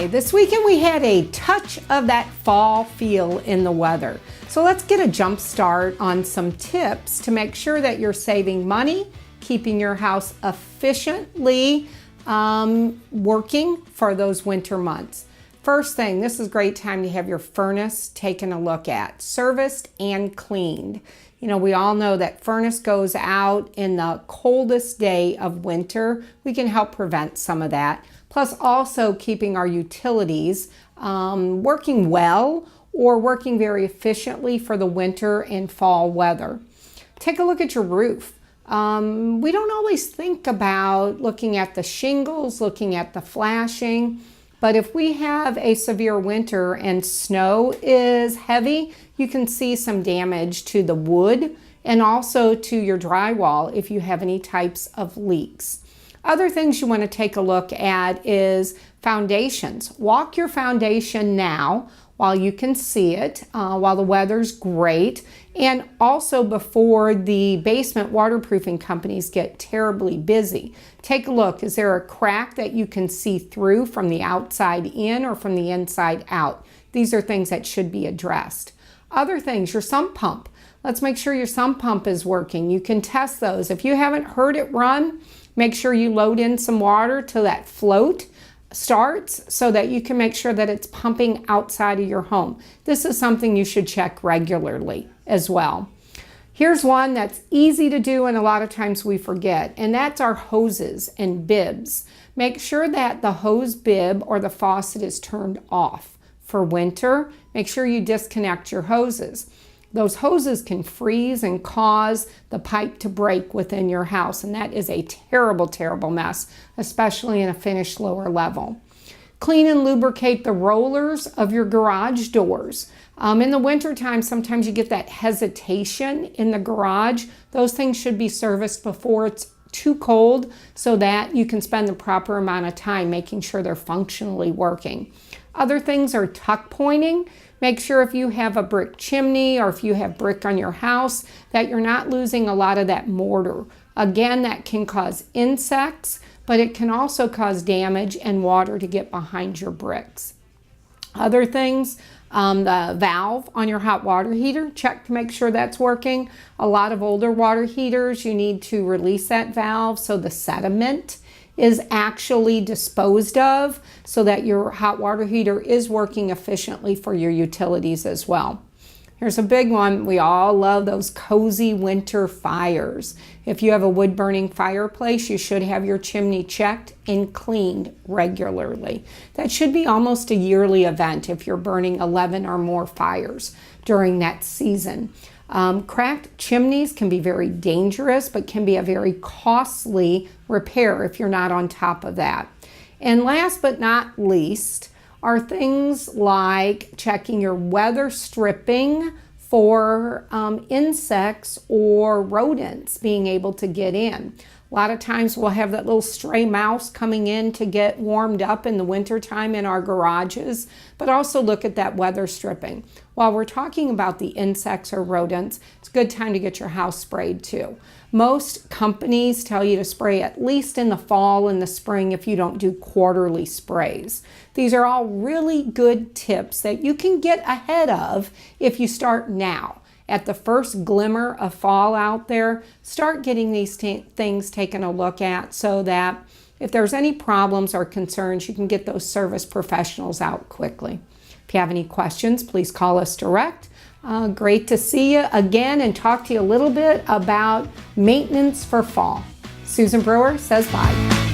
Hi, this weekend we had a touch of that fall feel in the weather. So let's get a jump start on some tips to make sure that you're saving money, keeping your house efficiently working for those winter months. First thing, this is a great time to have your furnace taken a look at, serviced and cleaned. You know, we all know that furnace goes out in the coldest day of winter. We can help prevent some of that. Plus also keeping our utilities working well or working very efficiently for the winter and fall weather. Take a look at your roof. We don't always think about looking at the shingles, looking at the flashing, but if we have a severe winter and snow is heavy, you can see some damage to the wood and also to your drywall if you have any types of leaks. Other things you want to take a look at is foundations. Walk your foundation now while you can see it, while the weather's great, and also before the basement waterproofing companies get terribly busy. Take a look. Is there a crack that you can see through from the outside in or from the inside out? These are things that should be addressed. Other things, your sump pump. Let's make sure your sump pump is working. You can test those. If you haven't heard it run, make sure you load in some water till that float starts so that you can make sure that it's pumping outside of your home. This is something you should check regularly as well. Here's one that's easy to do and a lot of times we forget, and that's our hoses and bibs. Make sure that the hose bib or the faucet is turned off for winter. Make sure you disconnect your hoses. Those hoses can freeze and cause the pipe to break within your house, and that is a terrible, terrible mess, especially in a finished lower level. Clean and lubricate the rollers of your garage doors. In the wintertime, sometimes you get that hesitation in the garage. Those things should be serviced before it's too cold so that you can spend the proper amount of time making sure they're functionally working. Other things are tuck pointing. Make sure if you have a brick chimney or if you have brick on your house that you're not losing a lot of that mortar. Again, that can cause insects, but it can also cause damage and water to get behind your bricks. Other things, the valve on your hot water heater, check to make sure that's working. A lot of older water heaters, you need to release that valve so the sediment is actually disposed of so that your hot water heater is working efficiently for your utilities as well. Here's a big one. We all love those cozy winter fires. If you have a wood burning fireplace, you should have your chimney checked and cleaned regularly. That should be almost a yearly event if you're burning 11 or more fires during that season. Cracked chimneys can be very dangerous, but can be a very costly repair if you're not on top of that. And last but not least are things like checking your weather stripping for insects or rodents being able to get in. A lot of times we'll have that little stray mouse coming in to get warmed up in the wintertime in our garages, but also look at that weather stripping. While we're talking about the insects or rodents, it's a good time to get your house sprayed too. Most companies tell you to spray at least in the fall and the spring if you don't do quarterly sprays. These are all really good tips that you can get ahead of if you start now. At the first glimmer of fall out there, start getting these things taken a look at so that if there's any problems or concerns, you can get those service professionals out quickly. If you have any questions, please call us direct. Great to see you again and talk to you a little bit about maintenance for fall. Susan Brewer says bye.